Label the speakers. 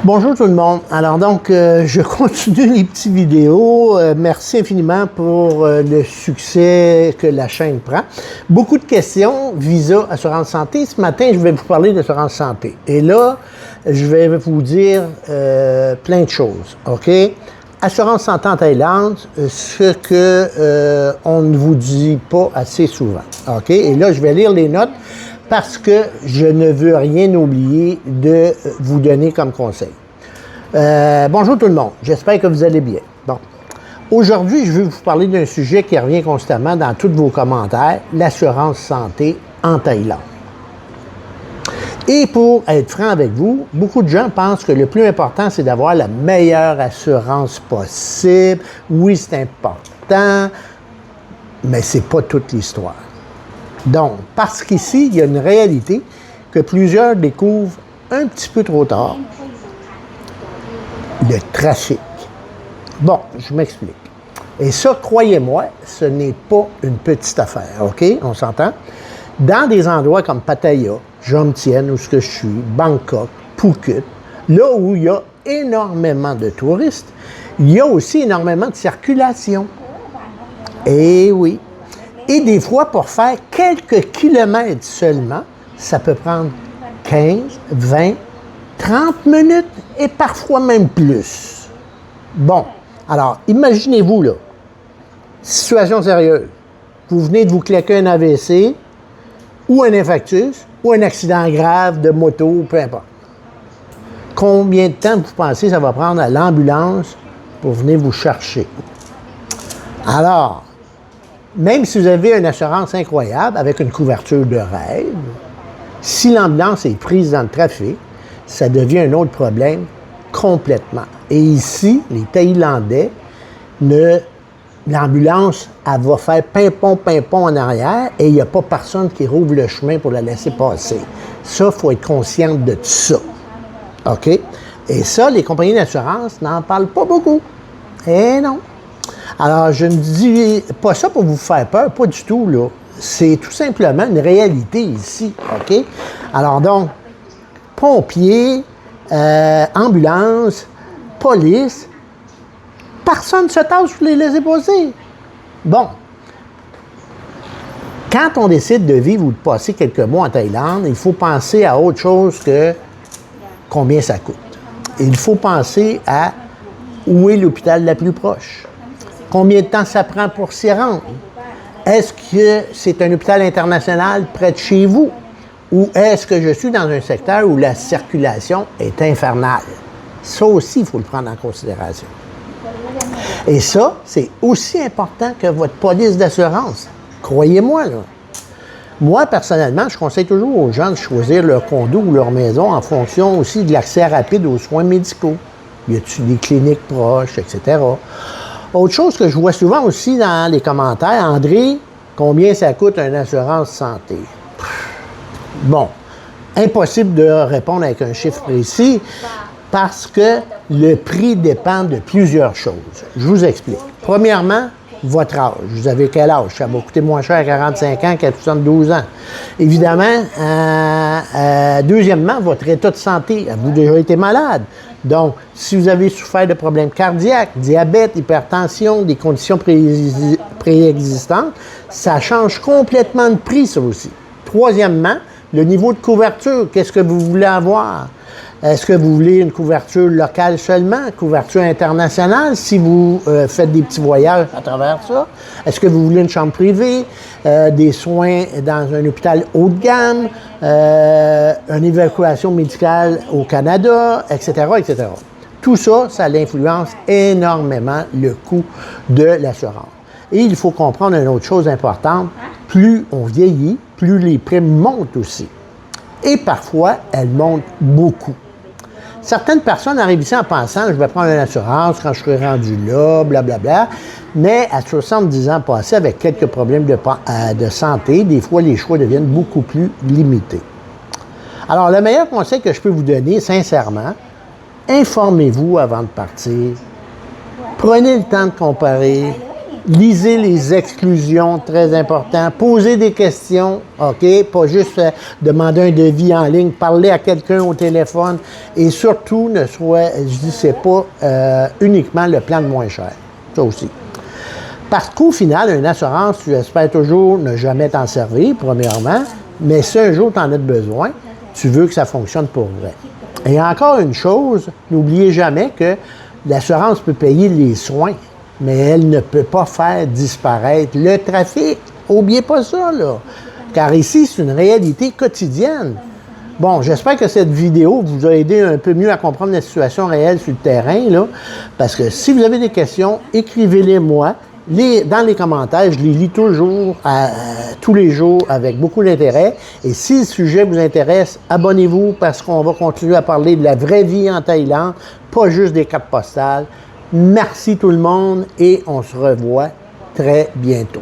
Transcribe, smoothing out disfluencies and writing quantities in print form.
Speaker 1: Bonjour tout le monde. Alors donc, je continue les petites vidéos. Merci infiniment pour le succès que la chaîne prend. Beaucoup de questions, Visa, assurance santé. Ce matin, je vais vous parler d'assurance santé. Et là, je vais vous dire plein de choses, OK? Assurance santé en Thaïlande, ce que on ne vous dit pas assez souvent, OK? Et là, je vais lire les notes parce que je ne veux rien oublier de vous donner comme conseil. Bonjour tout le monde, j'espère que vous allez bien. Bon, aujourd'hui, je vais vous parler d'un sujet qui revient constamment dans tous vos commentaires, l'assurance santé en Thaïlande. Et pour être franc avec vous, beaucoup de gens pensent que le plus important, c'est d'avoir la meilleure assurance possible. Oui, c'est important, mais c'est pas toute l'histoire. Donc, parce qu'ici, il y a une réalité que plusieurs découvrent un petit peu trop tard. Le trafic. Bon, je m'explique. Et ça, croyez-moi, ce n'est pas une petite affaire, OK? On s'entend? Dans des endroits comme Pattaya, Jomtien, où je suis, Bangkok, Phuket, là où il y a énormément de touristes, il y a aussi énormément de circulation. Et oui. Et des fois, pour faire quelques kilomètres seulement, ça peut prendre 15, 20, 30 minutes et parfois même plus. Bon, alors, imaginez-vous, là, situation sérieuse. Vous venez de vous claquer un AVC ou un infarctus ou un accident grave de moto, peu importe. Combien de temps vous pensez que ça va prendre à l'ambulance pour venir vous chercher? Alors, même si vous avez une assurance incroyable avec une couverture de rêve, si l'ambulance est prise dans le trafic, ça devient un autre problème complètement. Et ici, les Thaïlandais, l'ambulance, elle va faire pimpon en arrière et il n'y a pas personne qui rouvre le chemin pour la laisser passer. Ça, il faut être conscient de ça. OK? Et ça, les compagnies d'assurance n'en parlent pas beaucoup. Eh non. Alors, je ne dis pas ça pour vous faire peur, pas du tout, là. C'est tout simplement une réalité ici, OK? Alors donc, pompiers, ambulance, police, personne ne se tâche pour les laisser passer. Bon. Quand on décide de vivre ou de passer quelques mois en Thaïlande, il faut penser à autre chose que combien ça coûte. Il faut penser à où est l'hôpital le plus proche. Combien de temps ça prend pour s'y rendre? Est-ce que c'est un hôpital international près de chez vous? Ou est-ce que je suis dans un secteur où la circulation est infernale? Ça aussi, il faut le prendre en considération. Et ça, c'est aussi important que votre police d'assurance. Croyez-moi, là. Moi, personnellement, je conseille toujours aux gens de choisir leur condo ou leur maison en fonction aussi de l'accès rapide aux soins médicaux. Y a-t-il des cliniques proches, etc. Autre chose que je vois souvent aussi dans les commentaires, André, combien ça coûte une assurance santé? Bon, impossible de répondre avec un chiffre précis parce que le prix dépend de plusieurs choses. Je vous explique. Premièrement, votre âge. Vous avez quel âge? Ça va coûter moins cher à 45 ans qu'à 72 ans. Évidemment, deuxièmement, votre état de santé. Avez-vous déjà été malade? Donc, si vous avez souffert de problèmes cardiaques, diabète, hypertension, des conditions préexistantes, ça change complètement de prix, ça aussi. Troisièmement, le niveau de couverture. Qu'est-ce que vous voulez avoir? Est-ce que vous voulez une couverture locale seulement, couverture internationale, si vous faites des petits voyages à travers ça? Est-ce que vous voulez une chambre privée, des soins dans un hôpital haut de gamme, une évacuation médicale au Canada, etc., etc. Tout ça, ça influence énormément le coût de l'assurance. Et il faut comprendre une autre chose importante, plus on vieillit, plus les primes montent aussi. Et parfois, elles montent beaucoup. Certaines personnes arrivent ici en pensant « je vais prendre une assurance quand je serai rendu là, blablabla », mais à 70 ans passés, avec quelques problèmes de santé, des fois, les choix deviennent beaucoup plus limités. Alors, le meilleur conseil que je peux vous donner, sincèrement, informez-vous avant de partir. Prenez le temps de comparer. Lisez les exclusions, très important. Posez des questions, OK? Pas juste demander un devis en ligne, parler à quelqu'un au téléphone. Et surtout, c'est pas uniquement le plan de moins cher. Ça aussi. Parce qu'au final, une assurance, tu espères toujours ne jamais t'en servir, premièrement, mais si un jour tu en as besoin, tu veux que ça fonctionne pour vrai. Et encore une chose, n'oubliez jamais que l'assurance peut payer les soins, mais elle ne peut pas faire disparaître le trafic. N'oubliez pas ça, là. Car ici, c'est une réalité quotidienne. Bon, j'espère que cette vidéo vous a aidé un peu mieux à comprendre la situation réelle sur le terrain, là, parce que si vous avez des questions, écrivez-les moi. Dans les commentaires, je les lis toujours, tous les jours, avec beaucoup d'intérêt. Et si le sujet vous intéresse, abonnez-vous parce qu'on va continuer à parler de la vraie vie en Thaïlande, pas juste des cartes postales. Merci tout le monde et on se revoit très bientôt.